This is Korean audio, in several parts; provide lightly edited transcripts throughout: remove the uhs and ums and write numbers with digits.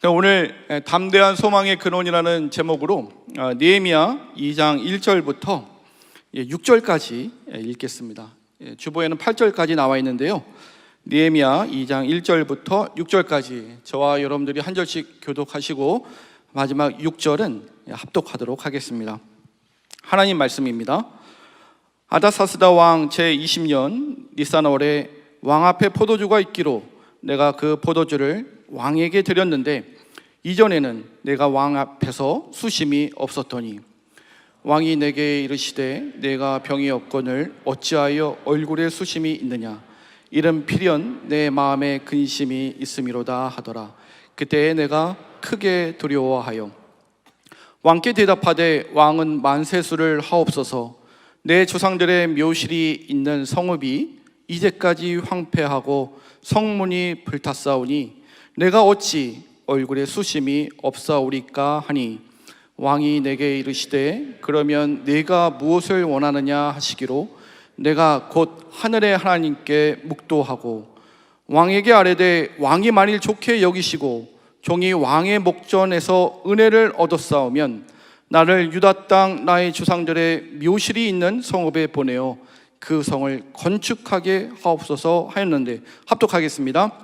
오늘 담대한 소망의 근원이라는 제목으로 느헤미야 2장 1절부터 6절까지 읽겠습니다. 주보에는 8절까지 나와 있는데요. 느헤미야 2장 1절부터 6절까지 저와 여러분들이 한 절씩 교독하시고 마지막 6절은 합독하도록 하겠습니다. 하나님 말씀입니다. 아다사스다 왕 제20년 니산월에 왕 앞에 포도주가 있기로 내가 그 포도주를 왕에게 드렸는데 이전에는 내가 왕 앞에서 수심이 없었더니 왕이 내게 이르시되 내가 병이 없거늘 어찌하여 얼굴에 수심이 있느냐 이른 필연 내 마음에 근심이 있음이로다 하더라. 그때에 내가 크게 두려워하여 왕께 대답하되 왕은 만세수를 하옵소서. 내 조상들의 묘실이 있는 성읍이 이제까지 황폐하고 성문이 불탔사오니 내가 어찌 얼굴에 수심이 없사오리까 하니 왕이 내게 이르시되 그러면 네가 무엇을 원하느냐 하시기로 내가 곧 하늘의 하나님께 묵도하고 왕에게 아뢰되 왕이 만일 좋게 여기시고 종이 왕의 목전에서 은혜를 얻었사오면 나를 유다 땅 나의 조상들의 묘실이 있는 성읍에 보내어 그 성을 건축하게 하옵소서 하였는데 합독하겠습니다.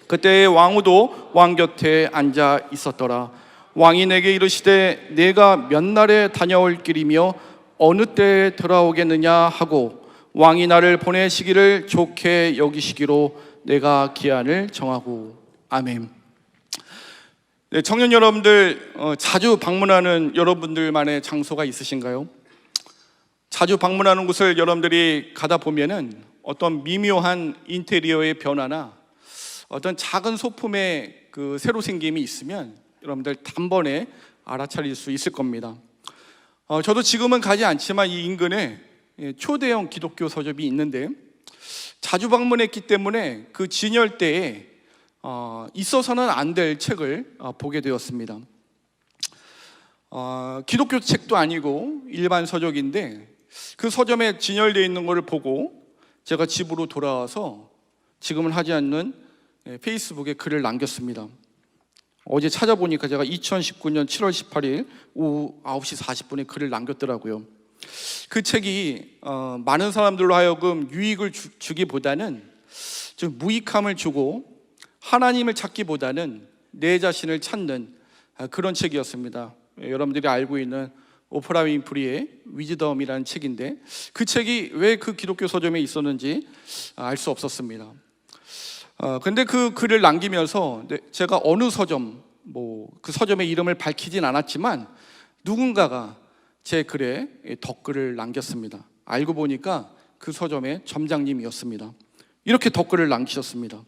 그때 왕후도 왕 곁에 앉아 있었더라. 왕이 내게 이르시되 내가 몇 날에 다녀올 길이며 어느 때에 돌아오겠느냐 하고 왕이 나를 보내시기를 좋게 여기시기로 내가 기한을 정하고. 아멘. 네, 청년 여러분들 자주 방문하는 여러분들만의 장소가 있으신가요? 자주 방문하는 곳을 여러분들이 가다 보면은 어떤 미묘한 인테리어의 변화나 어떤 작은 소품의 그 새로 생김이 있으면 여러분들 단번에 알아차릴 수 있을 겁니다. 저도 지금은 가지 않지만 이 인근에 초대형 기독교 서점이 있는데 자주 방문했기 때문에 그 진열대에 있어서는 안 될 책을 보게 되었습니다. 기독교 책도 아니고 일반 서적인데 그 서점에 진열되어 있는 것을 보고 제가 집으로 돌아와서 지금은 하지 않는 페이스북에 글을 남겼습니다. 어제 찾아보니까 제가 2019년 7월 18일 오후 9시 40분에 글을 남겼더라고요. 그 책이 많은 사람들로 하여금 유익을 주기보다는 좀 무익함을 주고 하나님을 찾기보다는 내 자신을 찾는 그런 책이었습니다. 여러분들이 알고 있는 오프라 윈프리의 위즈덤이라는 책인데 그 책이 왜 그 기독교 서점에 있었는지 알 수 없었습니다. 근데 그 글을 남기면서 제가 어느 서점, 그 서점의 이름을 밝히진 않았지만 누군가가 제 글에 덧글을 남겼습니다. 알고 보니까 그 서점의 점장님이었습니다. 이렇게 덧글을 남기셨습니다.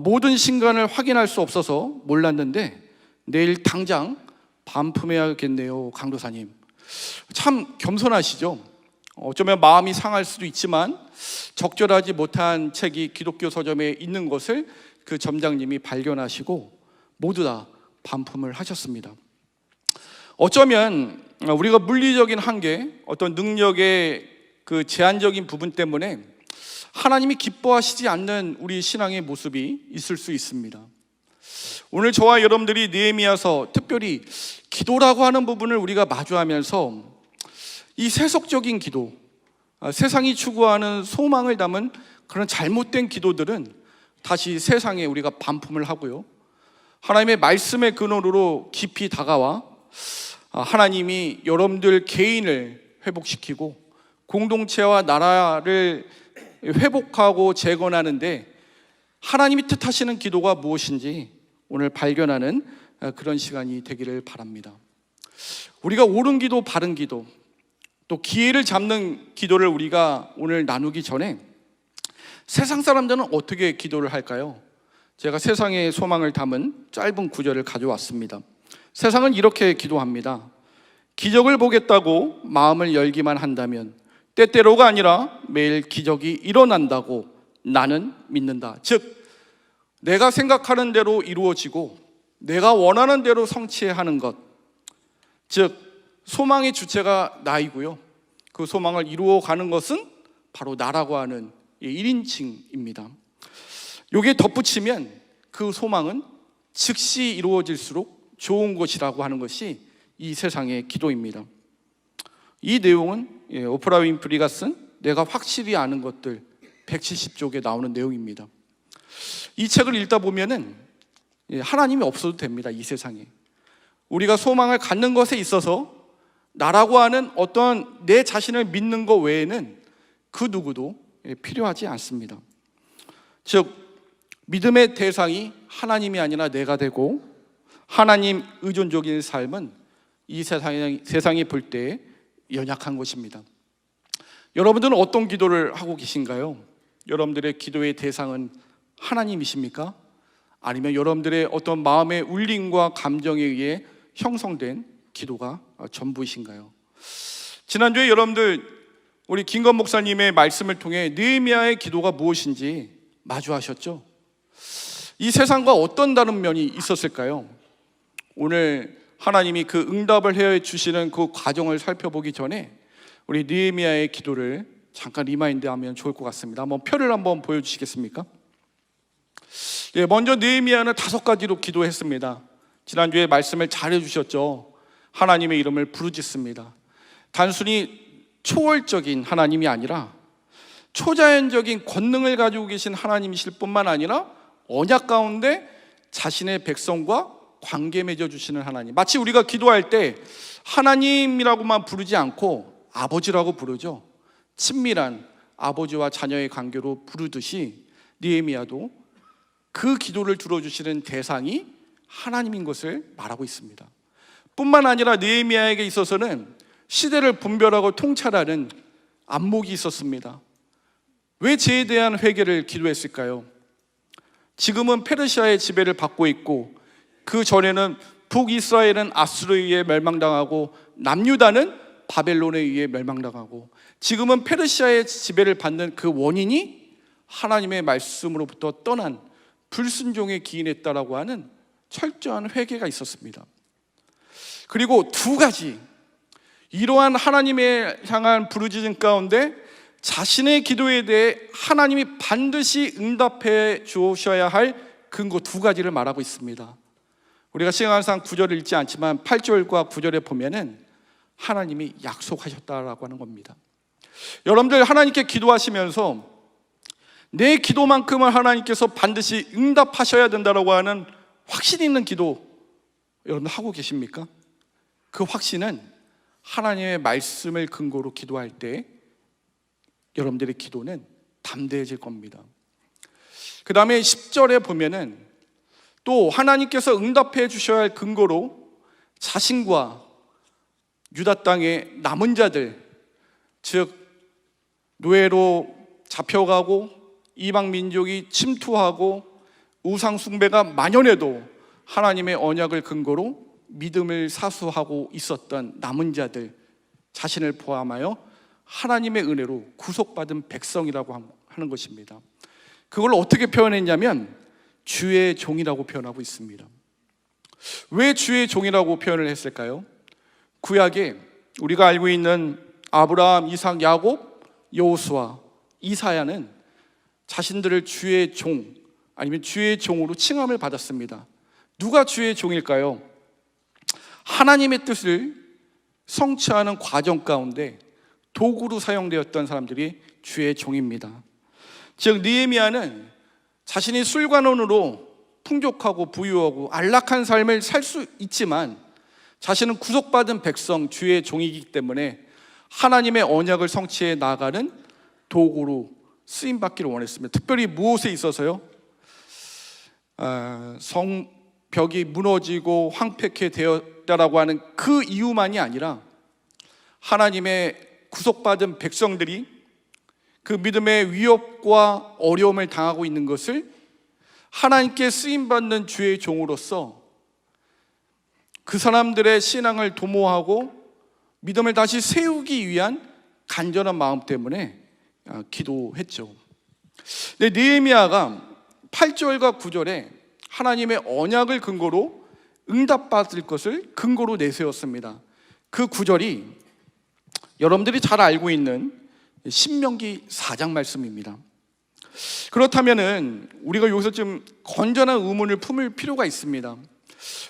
모든 신간을 확인할 수 없어서 몰랐는데 내일 당장 반품해야겠네요, 강도사님. 참 겸손하시죠? 어쩌면 마음이 상할 수도 있지만 적절하지 못한 책이 기독교 서점에 있는 것을 그 점장님이 발견하시고 모두 다 반품을 하셨습니다. 어쩌면 우리가 물리적인 한계, 어떤 능력의 그 제한적인 부분 때문에 하나님이 기뻐하시지 않는 우리 신앙의 모습이 있을 수 있습니다. 오늘 저와 여러분들이 느헤미야서 특별히 기도라고 하는 부분을 우리가 마주하면서 이 세속적인 기도, 세상이 추구하는 소망을 담은 그런 잘못된 기도들은 다시 세상에 우리가 반품을 하고요, 하나님의 말씀의 근원으로 깊이 다가와 하나님이 여러분들 개인을 회복시키고 공동체와 나라를 회복하고 재건하는데 하나님이 뜻하시는 기도가 무엇인지 오늘 발견하는 그런 시간이 되기를 바랍니다. 우리가 옳은 기도, 바른 기도, 또 기회를 잡는 기도를 우리가 오늘 나누기 전에 세상 사람들은 어떻게 기도를 할까요? 제가 세상의 소망을 담은 짧은 구절을 가져왔습니다. 세상은 이렇게 기도합니다. 기적을 보겠다고 마음을 열기만 한다면 때때로가 아니라 매일 기적이 일어난다고 나는 믿는다. 즉 내가 생각하는 대로 이루어지고 내가 원하는 대로 성취하는 것, 즉 소망의 주체가 나이고요, 그 소망을 이루어가는 것은 바로 나라고 하는 1인칭입니다. 여기에 덧붙이면 그 소망은 즉시 이루어질수록 좋은 것이라고 하는 것이 이 세상의 기도입니다. 이 내용은 오프라 윈프리가 쓴 내가 확실히 아는 것들 170쪽에 나오는 내용입니다. 이 책을 읽다 보면은 하나님이 없어도 됩니다. 이 세상에 우리가 소망을 갖는 것에 있어서 나라고 하는 어떤 내 자신을 믿는 것 외에는 그 누구도 필요하지 않습니다. 즉 믿음의 대상이 하나님이 아니라 내가 되고 하나님 의존적인 삶은 이 세상이 볼 때 연약한 것입니다. 여러분들은 어떤 기도를 하고 계신가요? 여러분들의 기도의 대상은 하나님이십니까? 아니면 여러분들의 어떤 마음의 울림과 감정에 의해 형성된 기도가 전부이신가요? 지난주에 여러분들 우리 김건 목사님의 말씀을 통해 느헤미야의 기도가 무엇인지 마주하셨죠? 이 세상과 어떤 다른 면이 있었을까요? 오늘 하나님이 그 응답을 해 주시는 그 과정을 살펴보기 전에 우리 느헤미야의 기도를 잠깐 리마인드하면 좋을 것 같습니다. 한번 표를 한번 보여주시겠습니까? 먼저 느헤미야는 5가지로 기도했습니다. 지난주에 말씀을 잘 해주셨죠. 하나님의 이름을 부르짖습니다. 단순히 초월적인 하나님이 아니라 초자연적인 권능을 가지고 계신 하나님이실 뿐만 아니라 언약 가운데 자신의 백성과 관계 맺어주시는 하나님. 마치 우리가 기도할 때 하나님이라고만 부르지 않고 아버지라고 부르죠. 친밀한 아버지와 자녀의 관계로 부르듯이 느헤미야도 그 기도를 들어주시는 대상이 하나님인 것을 말하고 있습니다. 뿐만 아니라 느헤미야에게 있어서는 시대를 분별하고 통찰하는 안목이 있었습니다. 왜 죄에 대한 회개를 기도했을까요? 지금은 페르시아의 지배를 받고 있고 그 전에는 북이스라엘은 아수르에 의해 멸망당하고 남유다는 바벨론에 의해 멸망당하고 지금은 페르시아의 지배를 받는 그 원인이 하나님의 말씀으로부터 떠난 불순종에 기인했다라고 하는 철저한 회개가 있었습니다. 그리고 2가지 이러한 하나님의 향한 부르짖음 가운데 자신의 기도에 대해 하나님이 반드시 응답해 주셔야 할 근거 2가지를 말하고 있습니다. 우리가 시간상 9절을 읽지 않지만 8절과 9절에 보면은 하나님이 약속하셨다라고 하는 겁니다. 여러분들 하나님께 기도하시면서 내 기도만큼은 하나님께서 반드시 응답하셔야 된다라고 하는 확신 있는 기도 여러분 하고 계십니까? 그 확신은 하나님의 말씀을 근거로 기도할 때 여러분들의 기도는 담대해질 겁니다. 그 다음에 10절에 보면은 또 하나님께서 응답해 주셔야 할 근거로 자신과 유다 땅의 남은 자들, 즉 노예로 잡혀가고 이방 민족이 침투하고 우상 숭배가 만연해도 하나님의 언약을 근거로 믿음을 사수하고 있었던 남은 자들 자신을 포함하여 하나님의 은혜로 구속받은 백성이라고 하는 것입니다. 그걸 어떻게 표현했냐면 주의 종이라고 표현하고 있습니다. 왜 주의 종이라고 표현을 했을까요? 구약에 우리가 알고 있는 아브라함, 이삭, 야곱, 여호수아, 이사야는 자신들을 주의 종 아니면 주의 종으로 칭함을 받았습니다. 누가 주의 종일까요? 하나님의 뜻을 성취하는 과정 가운데 도구로 사용되었던 사람들이 주의 종입니다. 즉 느헤미야는 자신이 술관원으로 풍족하고 부유하고 안락한 삶을 살 수 있지만 자신은 구속받은 백성 주의 종이기 때문에 하나님의 언약을 성취해 나가는 도구로 쓰임받기를 원했습니다. 특별히 무엇에 있어서요? 성벽이 무너지고 황폐케 되었다라고 하는 그 이유만이 아니라 하나님의 구속받은 백성들이 그 믿음의 위협과 어려움을 당하고 있는 것을 하나님께 쓰임받는 주의 종으로서 그 사람들의 신앙을 도모하고 믿음을 다시 세우기 위한 간절한 마음 때문에 기도했죠. 근데 느헤미야가 8절과 9절에 하나님의 언약을 근거로 응답받을 것을 근거로 내세웠습니다. 그 9절이 여러분들이 잘 알고 있는 신명기 4장 말씀입니다. 그렇다면은 우리가 여기서 좀 건전한 의문을 품을 필요가 있습니다.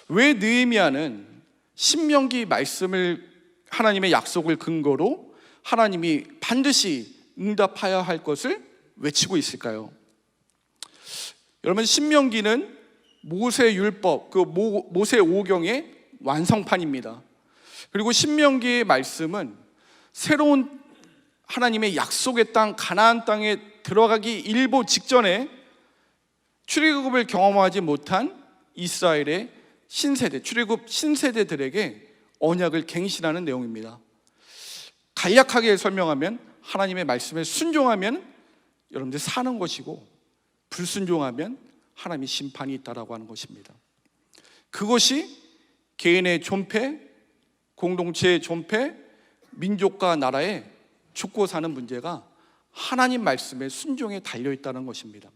왜 느헤미야는 신명기 말씀을 하나님의 약속을 근거로 하나님이 반드시 응답하여야 할 것을 외치고 있을까요? 여러분, 신명기는 모세 율법, 모세 오경의 완성판입니다. 그리고 신명기의 말씀은 새로운 하나님의 약속의 땅, 가나안 땅에 들어가기 일보 직전에 출애굽을 경험하지 못한 이스라엘의 신세대, 출애굽 신세대들에게 언약을 갱신하는 내용입니다. 간략하게 설명하면 하나님의 말씀에 순종하면 여러분들 사는 것이고, 불순종하면 하나님의 심판이 있다라고 하는 것입니다. 그것이 개인의 존폐, 공동체의 존폐, 민족과 나라의 죽고 사는 문제가 하나님 말씀의 순종에 달려있다는 것입니다.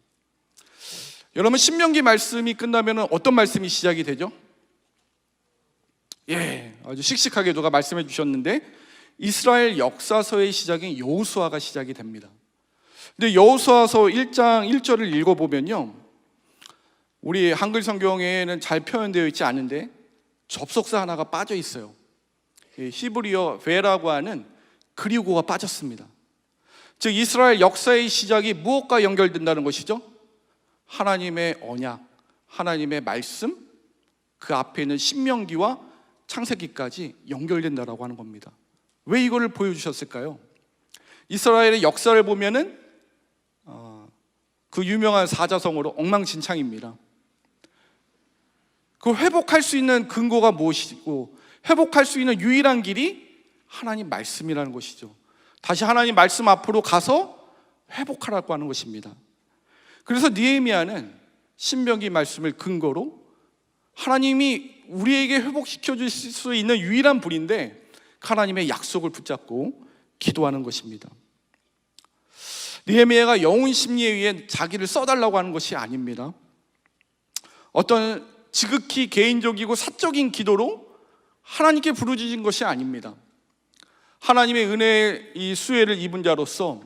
여러분, 신명기 말씀이 끝나면 어떤 말씀이 시작이 되죠? 아주 씩씩하게 누가 말씀해 주셨는데, 이스라엘 역사서의 시작인 여호수아가 시작이 됩니다. 근데 여호수아서 1장 1절을 읽어보면요, 우리 한글 성경에는 잘 표현되어 있지 않은데 접속사 하나가 빠져 있어요. 히브리어 베라고 하는 그리고가 빠졌습니다. 즉 이스라엘 역사의 시작이 무엇과 연결된다는 것이죠? 하나님의 언약, 하나님의 말씀, 그 앞에 있는 신명기와 창세기까지 연결된다라고 하는 겁니다. 왜 이거를 보여주셨을까요? 이스라엘의 역사를 보면은 그 유명한 사자성어로 엉망진창입니다. 그 회복할 수 있는 근거가 무엇이고, 회복할 수 있는 유일한 길이 하나님 말씀이라는 것이죠. 다시 하나님 말씀 앞으로 가서 회복하라고 하는 것입니다. 그래서 느헤미야는 신명기 말씀을 근거로 하나님이 우리에게 회복시켜 주실 수 있는 유일한 불인데 하나님의 약속을 붙잡고 기도하는 것입니다. 느헤미야가 영혼 심리에 의해 자기를 써달라고 하는 것이 아닙니다. 어떤 지극히 개인적이고 사적인 기도로 하나님께 부르짖은 것이 아닙니다. 하나님의 은혜의 이 수혜를 입은 자로서,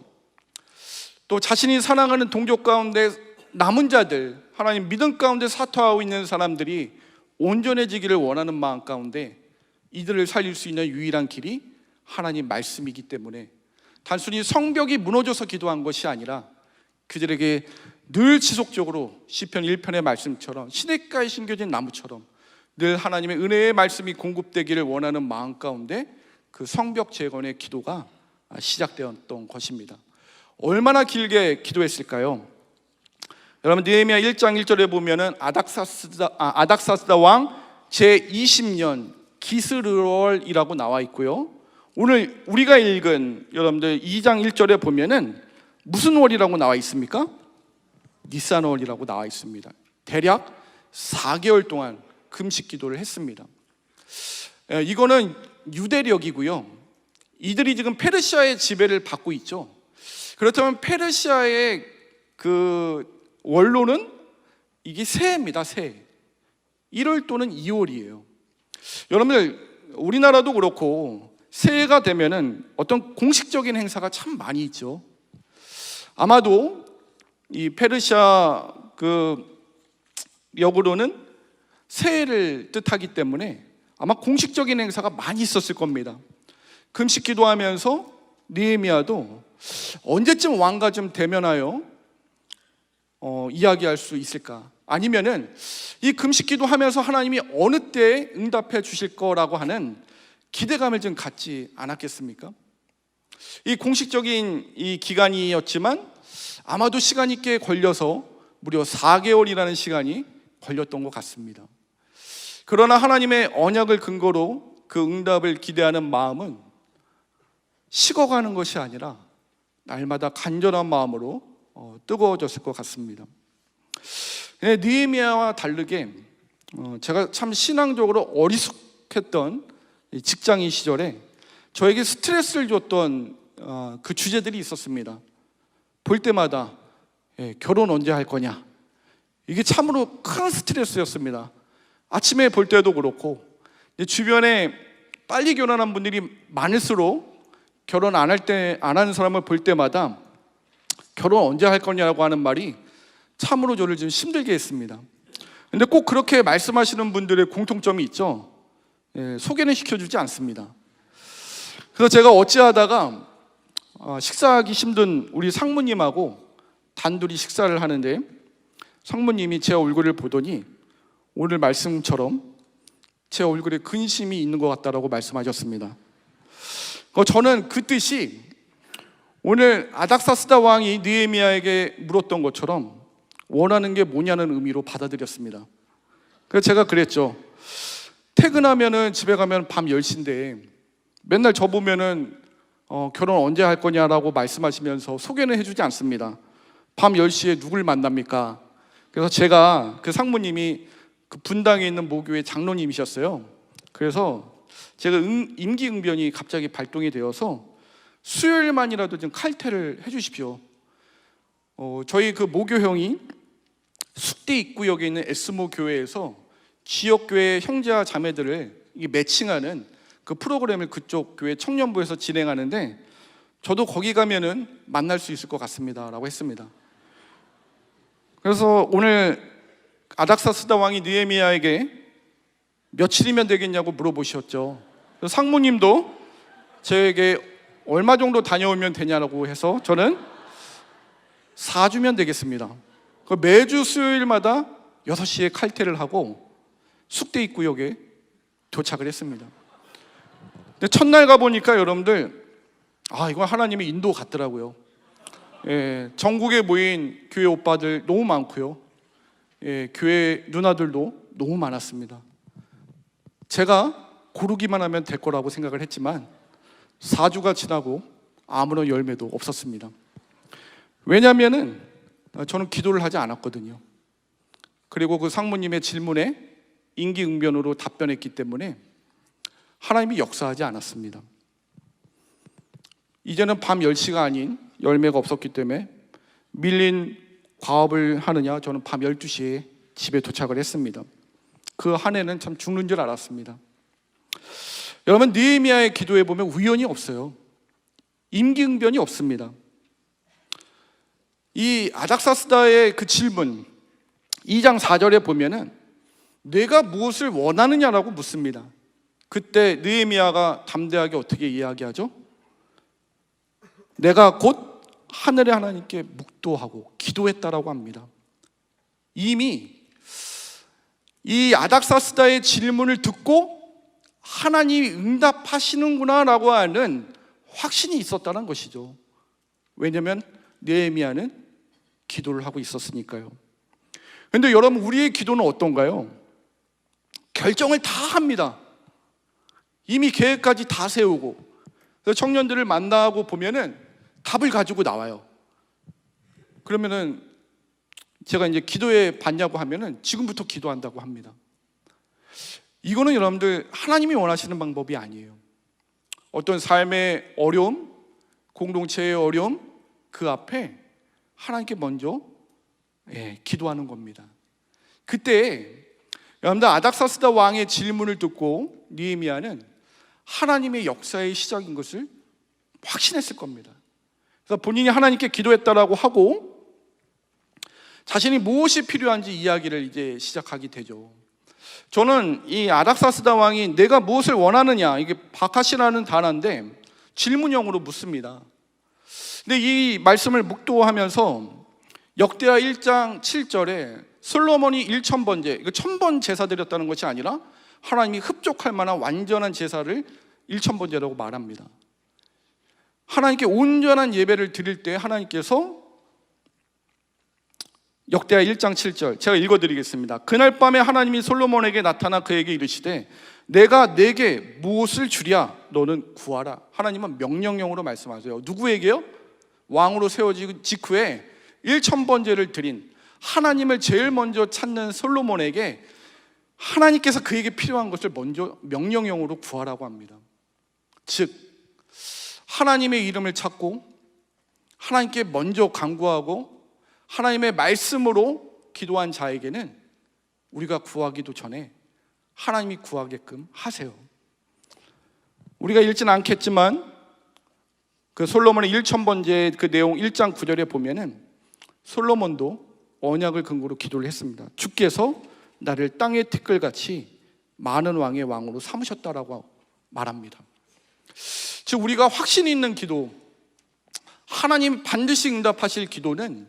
또 자신이 사랑하는 동족 가운데 남은 자들, 하나님 믿음 가운데 사토하고 있는 사람들이 온전해지기를 원하는 마음 가운데 이들을 살릴 수 있는 유일한 길이 하나님 말씀이기 때문에 단순히 성벽이 무너져서 기도한 것이 아니라 그들에게 늘 지속적으로 시편 1편의 말씀처럼 시냇가에 심겨진 나무처럼 늘 하나님의 은혜의 말씀이 공급되기를 원하는 마음 가운데 그 성벽 재건의 기도가 시작되었던 것입니다. 얼마나 길게 기도했을까요? 여러분, 느헤미야 1장 1절에 보면은 아닥사스다 왕 제20년 기스르월이라고 나와 있고요. 오늘 우리가 읽은 여러분들 2장 1절에 보면은 무슨 월이라고 나와 있습니까? 니산월이라고 나와 있습니다. 대략 4개월 동안 금식 기도를 했습니다. 이거는 유대력이고요. 이들이 지금 페르시아의 지배를 받고 있죠. 그렇다면 페르시아의 그 원로는 이게 새해입니다. 새해. 1월 또는 2월이에요. 여러분들, 우리나라도 그렇고 새해가 되면은 어떤 공식적인 행사가 참 많이 있죠. 아마도 이 페르시아 그 역으로는 새해를 뜻하기 때문에 아마 공식적인 행사가 많이 있었을 겁니다. 금식 기도하면서 느헤미야도 언제쯤 왕과 좀 대면하여 이야기할 수 있을까? 아니면은 이 금식 기도하면서 하나님이 어느 때에 응답해 주실 거라고 하는 기대감을 좀 갖지 않았겠습니까? 이 공식적인 이 기간이었지만 아마도 시간이 꽤 걸려서 무려 4개월이라는 시간이 걸렸던 것 같습니다. 그러나 하나님의 언약을 근거로 그 응답을 기대하는 마음은 식어가는 것이 아니라 날마다 간절한 마음으로 뜨거워졌을 것 같습니다. 느헤미야와 다르게 제가 참 신앙적으로 어리숙했던 직장인 시절에 저에게 스트레스를 줬던 그 주제들이 있었습니다. 볼 때마다 결혼 언제 할 거냐, 이게 참으로 큰 스트레스였습니다. 아침에 볼 때도 그렇고 주변에 빨리 결혼한 분들이 많을수록 결혼 안 하는 사람을 볼 때마다 결혼 언제 할 거냐고 하는 말이 참으로 저를 좀 힘들게 했습니다. 근데 꼭 그렇게 말씀하시는 분들의 공통점이 있죠. 소개는 시켜주지 않습니다. 그래서 제가 어찌하다가 식사하기 힘든 우리 상무님하고 단둘이 식사를 하는데, 상무님이 제 얼굴을 보더니 오늘 말씀처럼 제 얼굴에 근심이 있는 것 같다라고 말씀하셨습니다. 저는 그 뜻이 오늘 아닥사스다 왕이 느헤미야에게 물었던 것처럼 원하는 게 뭐냐는 의미로 받아들였습니다. 그래서 제가 그랬죠. 퇴근하면은 집에 가면 밤 10시인데 맨날 저 보면은 결혼 언제 할 거냐라고 말씀하시면서 소개는 해주지 않습니다. 밤 10시에 누굴 만납니까? 그래서 제가, 그 상무님이 그 분당에 있는 모교회 장로님이셨어요. 그래서 제가 임기응변이 갑자기 발동이 되어서 수요일만이라도 좀 칼퇴를 해주십시오. 저희 그 모교형이 숙대 입구역에 있는 에스모 교회에서 지역교회 형제와 자매들을 매칭하는 그 프로그램을 그쪽 교회 청년부에서 진행하는데, 저도 거기 가면은 만날 수 있을 것 같습니다 라고 했습니다. 그래서 오늘 아닥사스다 왕이 느헤미야에게 며칠이면 되겠냐고 물어보셨죠. 상무님도 저에게 얼마 정도 다녀오면 되냐고 해서 저는 4주면 되겠습니다. 매주 수요일마다 6시에 칼퇴를 하고 숙대 입구역에 도착을 했습니다. 근데 첫날 가보니까 여러분들, 이건 하나님의 인도 같더라고요. 전국에 모인 교회 오빠들 너무 많고요. 교회 누나들도 너무 많았습니다. 제가 고르기만 하면 될 거라고 생각을 했지만 4주가 지나고 아무런 열매도 없었습니다. 왜냐하면은 저는 기도를 하지 않았거든요. 그리고 그 상무님의 질문에 임기응변으로 답변했기 때문에 하나님이 역사하지 않았습니다. 이제는 밤 10시가 아닌 열매가 없었기 때문에 밀린 과업을 하느냐, 저는 밤 12시에 집에 도착을 했습니다. 그 한 해는 참 죽는 줄 알았습니다. 여러분, 느헤미야의 기도에 보면 우연이 없어요. 임기응변이 없습니다. 이 아닥사스다의 그 질문 2장 4절에 보면은 내가 무엇을 원하느냐라고 묻습니다. 그때 느헤미야가 담대하게 어떻게 이야기하죠? 내가 곧 하늘의 하나님께 묵도하고 기도했다라고 합니다. 이미 이 아닥사스다의 질문을 듣고 하나님이 응답하시는구나 라고 하는 확신이 있었다는 것이죠. 왜냐하면 느헤미야는 기도를 하고 있었으니까요. 그런데 여러분, 우리의 기도는 어떤가요? 결정을 다 합니다. 이미 계획까지 다 세우고, 그래서 청년들을 만나고 보면은 답을 가지고 나와요. 그러면은 제가 이제 기도해 봤냐고 하면은 지금부터 기도한다고 합니다. 이거는 여러분들 하나님이 원하시는 방법이 아니에요. 어떤 삶의 어려움, 공동체의 어려움, 그 앞에 하나님께 먼저 기도하는 겁니다. 그때 여러분들 아닥사스다 왕의 질문을 듣고 느헤미야는 하나님의 역사의 시작인 것을 확신했을 겁니다. 그래서 본인이 하나님께 기도했다라고 하고 자신이 무엇이 필요한지 이야기를 이제 시작하게 되죠. 저는 이 아닥사스다 왕이 내가 무엇을 원하느냐, 이게 바카시라는 단어인데 질문형으로 묻습니다. 근데 이 말씀을 묵도하면서 역대하 1장 7절에 솔로몬이 1000번제, 이거 1000번 제사 드렸다는 것이 아니라 하나님이 흡족할 만한 완전한 제사를 1000번제라고 말합니다. 하나님께 온전한 예배를 드릴 때 하나님께서 역대하 1장 7절 제가 읽어드리겠습니다. 그날 밤에 하나님이 솔로몬에게 나타나 그에게 이르시되 내가 내게 무엇을 주랴 너는 구하라. 하나님은 명령형으로 말씀하세요. 누구에게요? 왕으로 세워진 직후에 1000번제를 드린 하나님을 제일 먼저 찾는 솔로몬에게 하나님께서 그에게 필요한 것을 먼저 명령형으로 구하라고 합니다. 즉 하나님의 이름을 찾고 하나님께 먼저 간구하고 하나님의 말씀으로 기도한 자에게는 우리가 구하기도 전에 하나님이 구하게끔 하세요. 우리가 읽지는 않겠지만 그 솔로몬의 1000번째 그 내용 1장 9절에 보면은 솔로몬도 언약을 근거로 기도를 했습니다. 주께서 나를 땅의 티끌같이 많은 왕의 왕으로 삼으셨다라고 말합니다. 즉 우리가 확신 있는 기도, 하나님 반드시 응답하실 기도는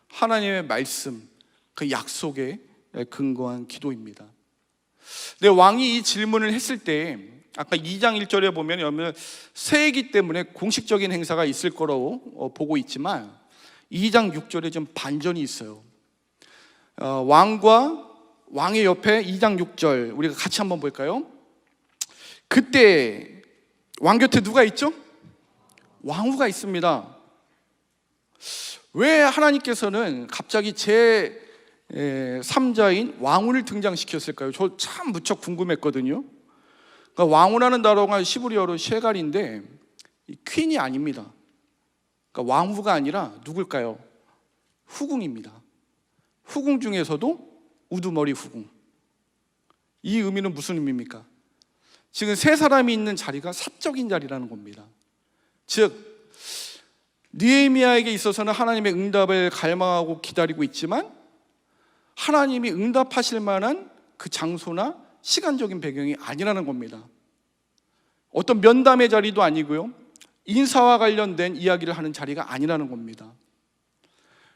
하나님의 말씀, 그 약속에 근거한 기도입니다. 근데 왕이 이 질문을 했을 때 아까 2장 1절에 보면 여러분 새해이기 때문에 공식적인 행사가 있을 거라고 보고 있지만 2장 6절에 좀 반전이 있어요. 왕의 옆에 2장 6절 우리가 같이 한번 볼까요? 그때 왕 곁에 누가 있죠? 왕후가 있습니다. 왜 하나님께서는 갑자기 제 3자인 왕후를 등장시켰을까요? 저 참 무척 궁금했거든요. 그러니까 왕후라는 단어가 시브리어로 셰갈인데 퀸이 아닙니다. 그러니까 왕후가 아니라 누굴까요? 후궁입니다. 후궁 중에서도 우두머리 후궁. 이 의미는 무슨 의미입니까? 지금 세 사람이 있는 자리가 사적인 자리라는 겁니다. 즉 느헤미야에게 있어서는 하나님의 응답을 갈망하고 기다리고 있지만 하나님이 응답하실 만한 그 장소나 시간적인 배경이 아니라는 겁니다. 어떤 면담의 자리도 아니고요, 인사와 관련된 이야기를 하는 자리가 아니라는 겁니다.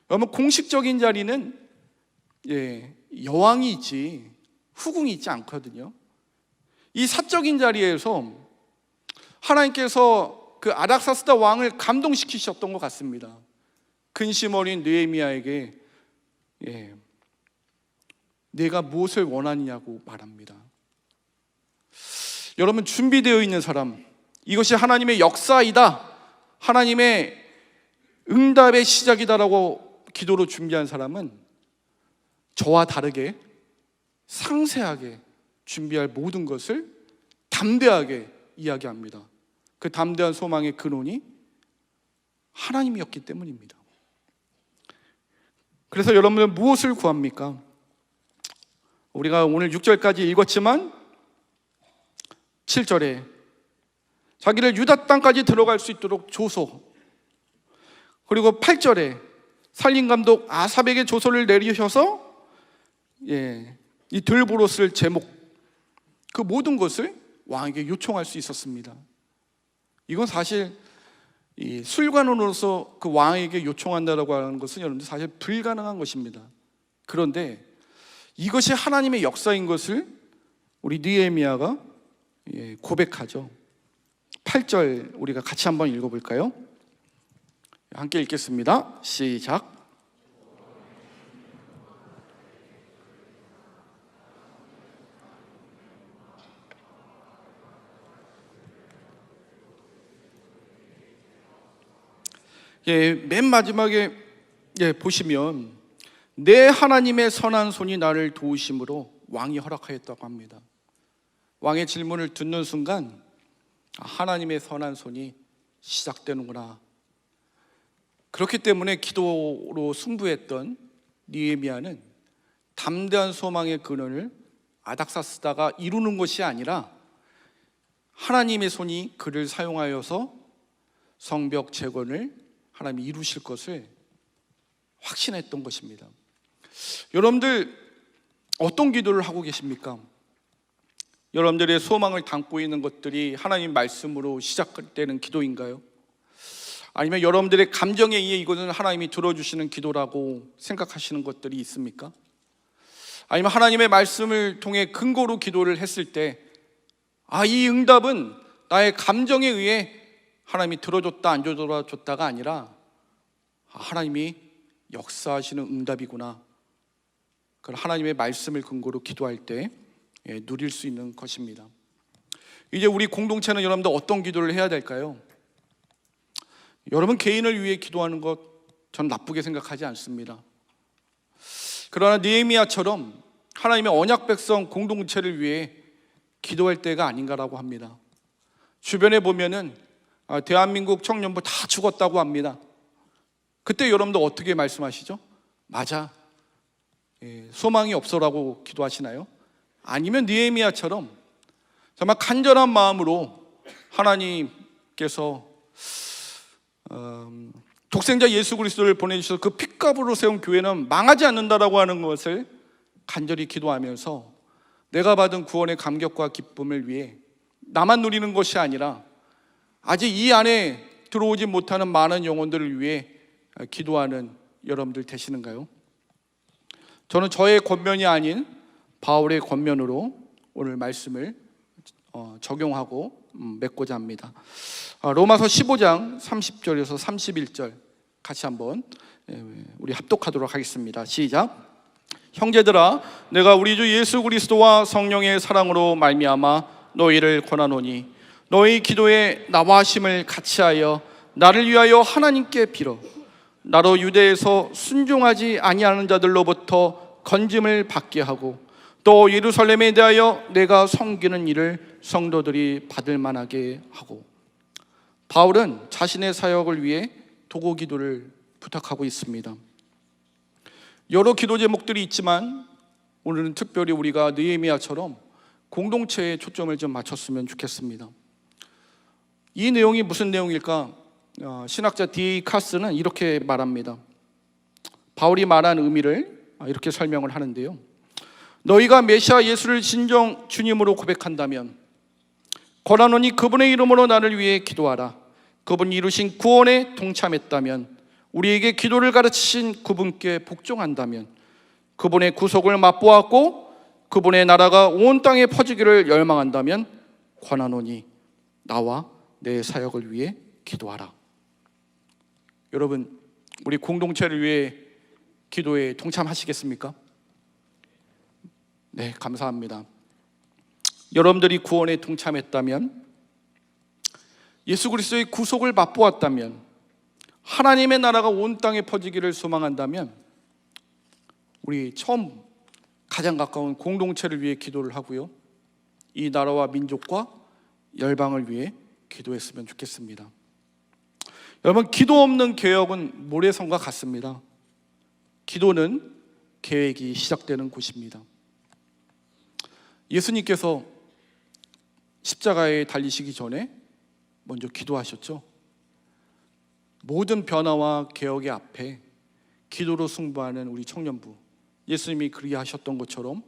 여러분 공식적인 자리는 여왕이 있지 후궁이 있지 않거든요. 이 사적인 자리에서 하나님께서 그 아닥사스다 왕을 감동시키셨던 것 같습니다. 근심 어린 느헤미야에게 내가 무엇을 원하느냐고 말합니다. 여러분 준비되어 있는 사람, 이것이 하나님의 역사이다, 하나님의 응답의 시작이다라고 기도로 준비한 사람은 저와 다르게 상세하게 준비할 모든 것을 담대하게 이야기합니다. 그 담대한 소망의 근원이 하나님이었기 때문입니다. 그래서 여러분은 무엇을 구합니까? 우리가 오늘 6절까지 읽었지만 7절에 자기를 유다 땅까지 들어갈 수 있도록 조소, 그리고 8절에 살림감독 아삽에게 조소를 내리셔서 이 들보로 쓸 제목, 그 모든 것을 왕에게 요청할 수 있었습니다. 이건 사실 이 술관원으로서 그 왕에게 요청한다라고 하는 것은 여러분들 사실 불가능한 것입니다. 그런데 이것이 하나님의 역사인 것을 우리 느헤미야가 고백하죠. 8절 우리가 같이 한번 읽어볼까요? 함께 읽겠습니다. 시작. 맨 마지막에 보시면 내 하나님의 선한 손이 나를 도우심으로 왕이 허락하였다고 합니다. 왕의 질문을 듣는 순간 하나님의 선한 손이 시작되는구나. 그렇기 때문에 기도로 승부했던 느헤미야는 담대한 소망의 근원을 아닥사스다가 이루는 것이 아니라 하나님의 손이 그를 사용하여서 성벽 재건을 하나님이 이루실 것을 확신했던 것입니다. 여러분들 어떤 기도를 하고 계십니까? 여러분들의 소망을 담고 있는 것들이 하나님 말씀으로 시작되는 기도인가요? 아니면 여러분들의 감정에 의해 이것은 하나님이 들어주시는 기도라고 생각하시는 것들이 있습니까? 아니면 하나님의 말씀을 통해 근거로 기도를 했을 때 이 응답은 나의 감정에 의해 하나님이 들어줬다 안 들어줬다가 아니라 하나님이 역사하시는 응답이구나, 그걸 하나님의 말씀을 근거로 기도할 때 누릴 수 있는 것입니다. 이제 우리 공동체는 여러분들 어떤 기도를 해야 될까요? 여러분 개인을 위해 기도하는 것 저는 나쁘게 생각하지 않습니다. 그러나 느헤미야처럼 하나님의 언약 백성 공동체를 위해 기도할 때가 아닌가라고 합니다. 주변에 보면은 대한민국 청년부 다 죽었다고 합니다. 그때 여러분들 어떻게 말씀하시죠? 맞아, 소망이 없어라고 기도하시나요? 아니면 느헤미야처럼 정말 간절한 마음으로 하나님께서 독생자 예수 그리스도를 보내주셔서 그 핏값으로 세운 교회는 망하지 않는다라고 하는 것을 간절히 기도하면서 내가 받은 구원의 감격과 기쁨을 위해 나만 누리는 것이 아니라 아직 이 안에 들어오지 못하는 많은 영혼들을 위해 기도하는 여러분들 되시는가요? 저는 저의 권면이 아닌 바울의 권면으로 오늘 말씀을 적용하고 맺고자 합니다. 로마서 15장 30절에서 31절 같이 한번 우리 합독하도록 하겠습니다. 시작. 형제들아, 내가 우리 주 예수 그리스도와 성령의 사랑으로 말미암아 너희를 권하노니 너희 기도에 나와 하심을 같이하여 나를 위하여 하나님께 빌어 나로 유대에서 순종하지 아니하는 자들로부터 건짐을 받게 하고 또 예루살렘에 대하여 내가 섬기는 일을 성도들이 받을 만하게 하고. 바울은 자신의 사역을 위해 도고 기도를 부탁하고 있습니다. 여러 기도 제목들이 있지만 오늘은 특별히 우리가 느헤미야처럼 공동체에 초점을 좀 맞췄으면 좋겠습니다. 이 내용이 무슨 내용일까? 신학자 D. 카스는 이렇게 말합니다. 바울이 말한 의미를 이렇게 설명을 하는데요. 너희가 메시아 예수를 진정 주님으로 고백한다면 권하노니 그분의 이름으로 나를 위해 기도하라. 그분이 이루신 구원에 동참했다면, 우리에게 기도를 가르치신 그분께 복종한다면, 그분의 구속을 맛보았고 그분의 나라가 온 땅에 퍼지기를 열망한다면 권하노니 나와 내 사역을 위해 기도하라. 여러분, 우리 공동체를 위해 기도에 동참하시겠습니까? 네, 감사합니다. 여러분들이 구원에 동참했다면, 예수 그리스도의 구속을 맛보았다면, 하나님의 나라가 온 땅에 퍼지기를 소망한다면 우리 처음 가장 가까운 공동체를 위해 기도를 하고요, 이 나라와 민족과 열방을 위해 기도했으면 좋겠습니다. 여러분, 기도 없는 개혁은 모래성과 같습니다. 기도는 계획이 시작되는 곳입니다. 예수님께서 십자가에 달리시기 전에 먼저 기도하셨죠. 모든 변화와 개혁의 앞에 기도로 승부하는 우리 청년부, 예수님이 그리 하셨던 것처럼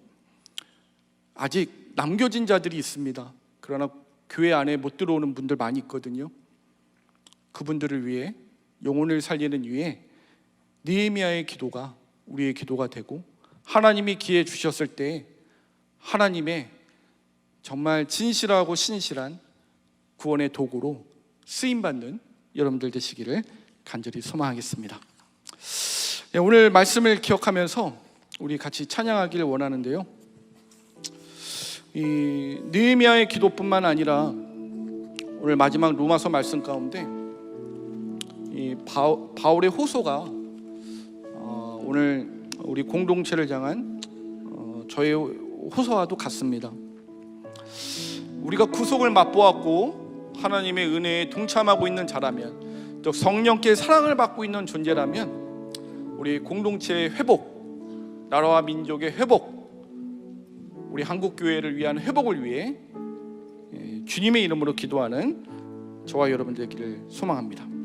아직 남겨진 자들이 있습니다. 그러나 교회 안에 못 들어오는 분들 많이 있거든요. 그분들을 위해, 영혼을 살리는 위해 느헤미야의 기도가 우리의 기도가 되고, 하나님이 기회 주셨을 때 하나님의 정말 진실하고 신실한 구원의 도구로 쓰임받는 여러분들 되시기를 간절히 소망하겠습니다. 오늘 말씀을 기억하면서 우리 같이 찬양하기를 원하는데요, 이 느헤미야의 기도뿐만 아니라 오늘 마지막 로마서 말씀 가운데 이 바울의 호소가 오늘 우리 공동체를 향한 저의 호소와도 같습니다. 우리가 구속을 맛보았고 하나님의 은혜에 동참하고 있는 자라면, 또 성령께 사랑을 받고 있는 존재라면, 우리 공동체의 회복, 나라와 민족의 회복, 우리 한국교회를 위한 회복을 위해 주님의 이름으로 기도하는 저와 여러분 되기를 소망합니다.